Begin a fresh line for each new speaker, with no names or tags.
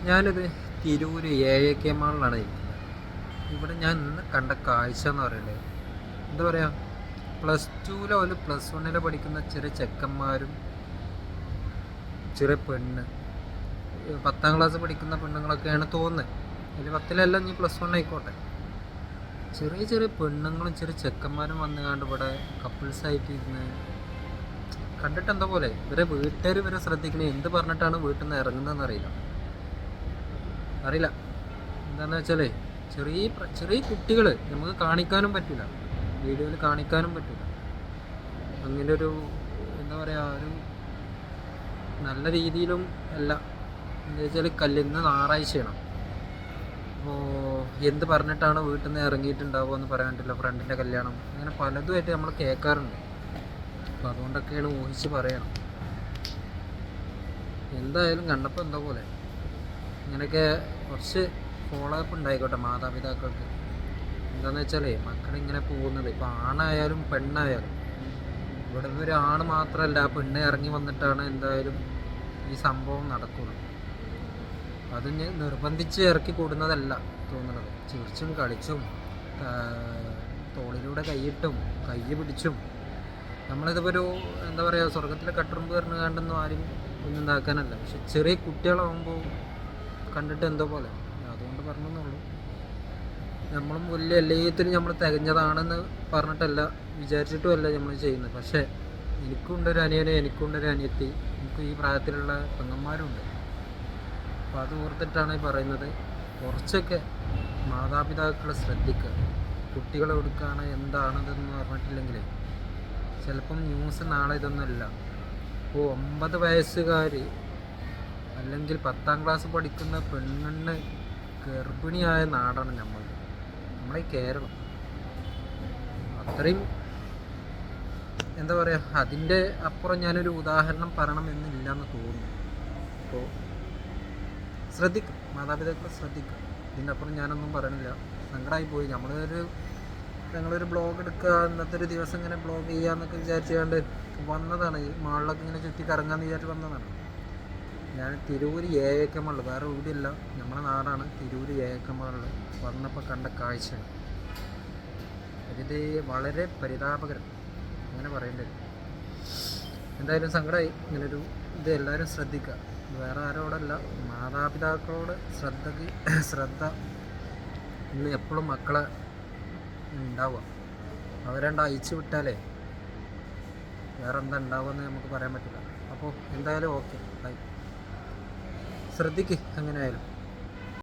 ഞാനിത് തിരൂര് AAK മാളിലാണ് ഇരിക്കുന്നത്. ഇവിടെ ഞാൻ ഇന്ന് കണ്ട കാഴ്ച എന്ന് പറയുന്നത് എന്താ പറയുക, +2 ഒരു +1 പഠിക്കുന്ന ചെറിയ ചെക്കന്മാരും ചെറിയ പെണ്ണ് 10ാം ക്ലാസ് പഠിക്കുന്ന പെണ്ണുങ്ങളൊക്കെയാണ് തോന്നുന്നത്. അതിൽ 10ലല്ല, ഇനി +1 ആയിക്കോട്ടെ. ചെറിയ ചെറിയ പെണ്ണുങ്ങളും ചെറിയ ചെക്കന്മാരും വന്നുകാണ്ട് ഇവിടെ കപ്പിൾസായിട്ട് ഇരുന്ന് കണ്ടിട്ട് എന്താ പോലെ. ഇവരെ വീട്ടുകാർ ഇവരെ ശ്രദ്ധിക്കണേ, എന്ത് പറഞ്ഞിട്ടാണ് വീട്ടിൽ നിന്ന് ഇറങ്ങുന്നതെന്ന് അറിയില്ല. എന്താണെന്ന് വെച്ചാൽ ചെറിയ കുട്ടികൾ നമുക്ക് കാണിക്കാനും പറ്റില്ല, വീഡിയോയിൽ കാണിക്കാനും പറ്റില്ല. അങ്ങനെ ഒരു എന്താ പറയുക, ഒരു നല്ല രീതിയിലും അല്ല. എന്താ വെച്ചാൽ ഇന്ന് ഞായറാഴ്ചയാണ്. അപ്പോൾ എന്ത് പറഞ്ഞിട്ടാണ് വീട്ടിൽ നിന്ന് ഇറങ്ങിയിട്ടുണ്ടാവുക എന്ന് പറയാൻ പറ്റില്ല. ഫ്രണ്ടിൻ്റെ കല്യാണം, അങ്ങനെ പലതുമായിട്ട് നമ്മൾ കേൾക്കാറുണ്ട്. അപ്പോൾ അതുകൊണ്ടൊക്കെയാണ് ഊഹിച്ച് പറയണം. എന്തായാലും കണ്ടപ്പോൾ എന്താ പോലെ. ഇങ്ങനെയൊക്കെ കുറച്ച് ഫോളോ അപ്പ് ഉണ്ടായിക്കോട്ടെ മാതാപിതാക്കൾക്ക്. എന്താണെന്ന് വെച്ചാൽ മക്കളിങ്ങനെ പോകുന്നത്, ഇപ്പോൾ ആണായാലും പെണ്ണായാലും, ഇവിടെ ഒരു ആണ് മാത്രമല്ല, ആ പെണ്ണ് ഇറങ്ങി വന്നിട്ടാണ് എന്തായാലും ഈ സംഭവം നടക്കുള്ളൂ. അത് നിർബന്ധിച്ച് ഇറക്കി കൂടുന്നതല്ല തോന്നുന്നത്. ചിരിച്ചും കളിച്ചും തോളിലൂടെ കൈയിട്ടും കൈ പിടിച്ചും നമ്മളിതിപ്പോൾ ഒരു എന്താ പറയുക, സ്വർഗത്തിലെ കട്ടുറുമ്പ് പറഞ്ഞു കണ്ടൊന്നും ആരും ഒന്നും ഉണ്ടാക്കാനല്ല. പക്ഷെ ചെറിയ കുട്ടികളാകുമ്പോൾ കണ്ടിട്ട് എന്തോ പോലെ. അതുകൊണ്ട് പറഞ്ഞെന്നുള്ളൂ. നമ്മളും വലിയ എല്ലാത്തിനും നമ്മൾ തികഞ്ഞതാണെന്ന് പറഞ്ഞിട്ടല്ല, വിചാരിച്ചിട്ടുമല്ല നമ്മൾ ചെയ്യുന്നത്. പക്ഷേ എനിക്കുണ്ടൊരു അനിയനെ, എനിക്കുണ്ടൊരു അനിയത്തി, എനിക്ക് ഈ പ്രായത്തിലുള്ള പെങ്ങന്മാരുണ്ട്. അപ്പോൾ അത് ഓർത്തിട്ടാണ് ഈ പറയുന്നത്. കുറച്ചൊക്കെ മാതാപിതാക്കളെ ശ്രദ്ധിക്കുക. കുട്ടികളെ കൊടുക്കുകയാണ് എന്താണതെന്ന് പറഞ്ഞിട്ടില്ലെങ്കിൽ ചിലപ്പം ന്യൂസ് നാളെ ഇതൊന്നുമല്ല. ഇപ്പോൾ 9 വയസ്സുകാർ അല്ലെങ്കിൽ 10ാം ക്ലാസ് പഠിക്കുന്ന പെണ്ണിന് ഗർഭിണിയായ നാടാണ് നമ്മളെ ഈ കേരളം. അത്രയും എന്താ പറയുക, അതിൻ്റെ അപ്പുറം ഞാനൊരു ഉദാഹരണം പറയണമെന്നില്ല എന്ന് തോന്നുന്നു. അപ്പോൾ ശ്രദ്ധിക്കുക, മാതാപിതാക്കളെ ശ്രദ്ധിക്കുക. ഇതിൻ്റെ അപ്പുറം ഞാനൊന്നും പറയണില്ല. സങ്കടമായി പോയി. ഞങ്ങളൊരു ബ്ലോഗ് എടുക്കുക, ഇന്നത്തെ ഒരു ദിവസം ഇങ്ങനെ ബ്ലോഗ് ചെയ്യുക എന്നൊക്കെ വിചാരിച്ചുകൊണ്ട് വന്നതാണ്. ഈ മാളിലൊക്കെ ഇങ്ങനെ ചുറ്റി കറങ്ങാമെന്ന് വിചാരിച്ച് വന്നതാണ്. ഞാൻ തിരൂര് AAK മാളിൽ, വേറെ എവിടെയല്ല, നമ്മുടെ നാടാണ് തിരൂര് AAK മാളിൽ വന്നപ്പോൾ കണ്ട കാഴ്ചയാണ്. ഇത് വളരെ പരിതാപകരം, അങ്ങനെ പറയേണ്ടത്. എന്തായാലും സങ്കടമായി. ഇങ്ങനൊരു ഇത് എല്ലാവരും ശ്രദ്ധിക്കുക. വേറെ ആരോടല്ല, മാതാപിതാക്കളോട് ശ്രദ്ധ ഇന്ന് എപ്പോഴും മക്കളെ ഉണ്ടാവുക. അവരണ്ട് അയച്ചു വിട്ടാലേ വേറെ എന്താ ഉണ്ടാവുമെന്ന് നമുക്ക് പറയാൻ പറ്റില്ല. അപ്പോൾ എന്തായാലും ഓക്കെ, ബൈ. ശ്രദ്ധിക്ക് എങ്ങനെയായാലും.